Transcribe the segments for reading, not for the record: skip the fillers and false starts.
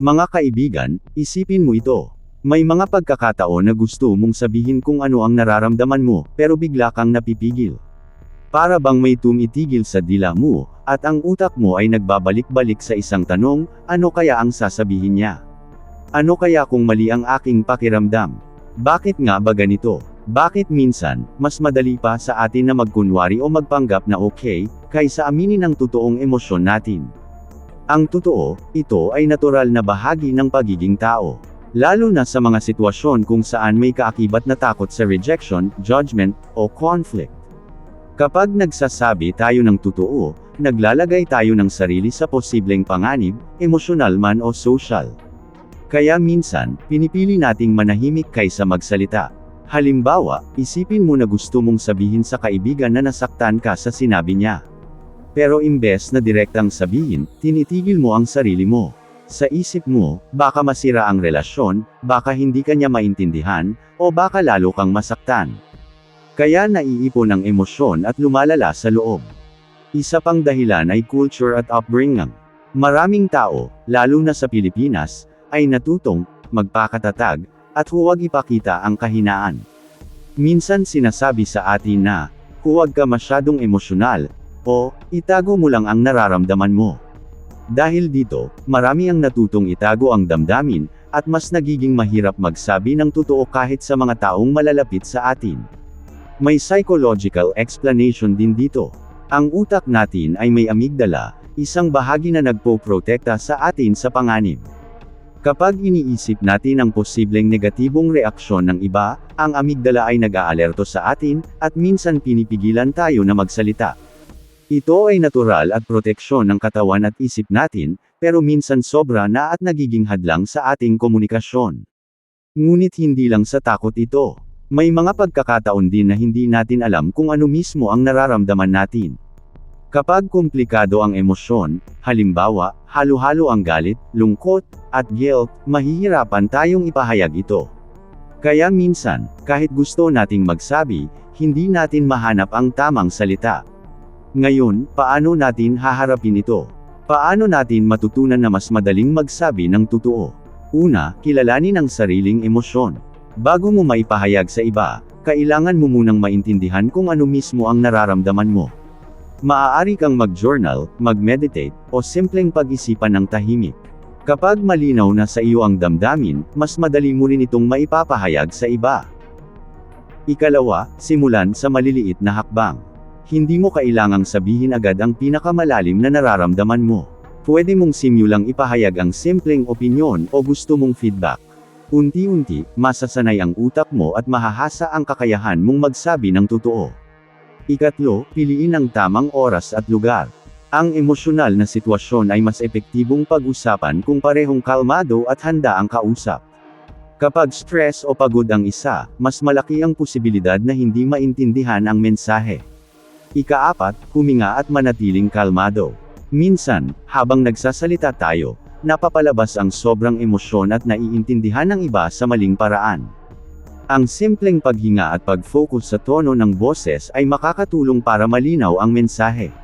Mga kaibigan, isipin mo ito. May mga pagkakataon na gusto mong sabihin kung ano ang nararamdaman mo, pero bigla kang napipigil. Para bang may tumitigil sa dila mo, at ang utak mo ay nagbabalik-balik sa isang tanong, ano kaya ang sasabihin niya? Ano kaya kung mali ang aking pakiramdam? Bakit nga ba ganito? Bakit minsan, mas madali pa sa atin na magkunwari o magpanggap na okay, kaysa aminin ang totoong emosyon natin? Ang totoo, ito ay natural na bahagi ng pagiging tao. Lalo na sa mga sitwasyon kung saan may kaakibat na takot sa rejection, judgment, o conflict. Kapag nagsasabi tayo ng totoo, naglalagay tayo ng sarili sa posibleng panganib, emosyonal man o social. Kaya minsan, pinipili nating manahimik kaysa magsalita. Halimbawa, isipin mo na gusto mong sabihin sa kaibigan na nasaktan ka sa sinabi niya. Pero imbes na direktang sabihin, tinitigil mo ang sarili mo. Sa isip mo, baka masira ang relasyon, baka hindi ka niya maintindihan, o baka lalo kang masaktan. Kaya naiipon ang emosyon at lumalala sa loob. Isa pang dahilan ay culture at upbringing. Maraming tao, lalo na sa Pilipinas, ay natutong magpakatatag, at huwag ipakita ang kahinaan. Minsan sinasabi sa atin na, huwag ka masyadong emosyonal, o itago mo lang ang nararamdaman mo. Dahil dito, marami ang natutong itago ang damdamin, at mas nagiging mahirap magsabi ng totoo kahit sa mga taong malalapit sa atin. May psychological explanation din dito. Ang utak natin ay may amygdala, isang bahagi na nagpoprotekta sa atin sa panganib. Kapag iniisip natin ang posibleng negatibong reaksyon ng iba, ang amygdala ay nag-aalerto sa atin, at minsan pinipigilan tayo na magsalita. Ito ay natural at proteksyon ng katawan at isip natin, pero minsan sobra na at nagiging hadlang sa ating komunikasyon. Ngunit hindi lang sa takot ito. May mga pagkakataon din na hindi natin alam kung ano mismo ang nararamdaman natin. Kapag komplikado ang emosyon, halimbawa, halo-halo ang galit, lungkot, at guilt, mahihirapan tayong ipahayag ito. Kaya minsan, kahit gusto nating magsabi, hindi natin mahanap ang tamang salita. Ngayon, paano natin haharapin ito? Paano natin matutunan na mas madaling magsabi ng totoo? Una, kilalanin ang sariling emosyon. Bago mo maipahayag sa iba, kailangan mo munang maintindihan kung ano mismo ang nararamdaman mo. Maaari kang mag-journal, mag-meditate, o simpleng pag-isipan ng tahimik. Kapag malinaw na sa iyo ang damdamin, mas madali mo rin itong maipapahayag sa iba. Ikalawa, simulan sa maliliit na hakbang. Hindi mo kailangang sabihin agad ang pinakamalalim na nararamdaman mo. Pwede mong simulang ipahayag ang simpleng opinyon o gusto mong feedback. Unti-unti, masasanay ang utak mo at mahahasa ang kakayahan mong magsabi ng totoo. Ikatlo, piliin ang tamang oras at lugar. Ang emosyonal na sitwasyon ay mas epektibong pag-usapan kung parehong kalmado at handa ang kausap. Kapag stress o pagod ang isa, mas malaki ang posibilidad na hindi maintindihan ang mensahe. Ikaapat, huminga at manatiling kalmado. Minsan, habang nagsasalita tayo, napapalabas ang sobrang emosyon at naiintindihan ng iba sa maling paraan. Ang simpleng paghinga at pag-focus sa tono ng boses ay makakatulong para malinaw ang mensahe.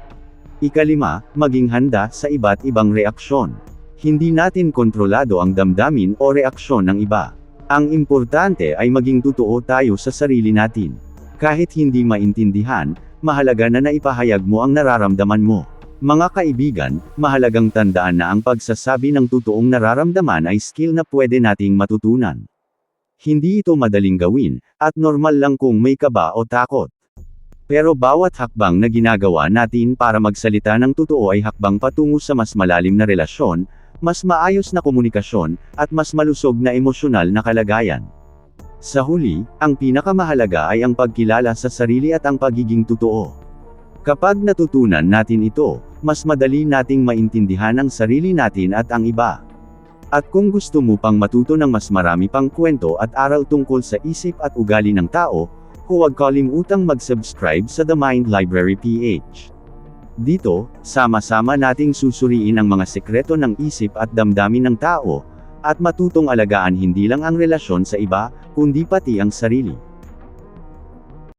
Ikalima, maging handa sa iba't ibang reaksyon. Hindi natin kontrolado ang damdamin o reaksyon ng iba. Ang importante ay maging totoo tayo sa sarili natin. Kahit hindi maintindihan, mahalaga na naipahayag mo ang nararamdaman mo. Mga kaibigan, mahalagang tandaan na ang pagsasabi ng totoong nararamdaman ay skill na pwede nating matutunan. Hindi ito madaling gawin, at normal lang kung may kaba o takot. Pero bawat hakbang na ginagawa natin para magsalita ng totoo ay hakbang patungo sa mas malalim na relasyon, mas maayos na komunikasyon, at mas malusog na emosyonal na kalagayan. Sa huli, ang pinakamahalaga ay ang pagkilala sa sarili at ang pagiging totoo. Kapag natutunan natin ito, mas madali nating maintindihan ang sarili natin at ang iba. At kung gusto mo pang matuto ng mas marami pang kwento at aral tungkol sa isip at ugali ng tao, huwag kalimutang mag-subscribe sa The Mind Library PH. Dito, sama-sama nating susuriin ang mga sekreto ng isip at damdamin ng tao, at matutong alagaan hindi lang ang relasyon sa iba, kundi pati ang sarili.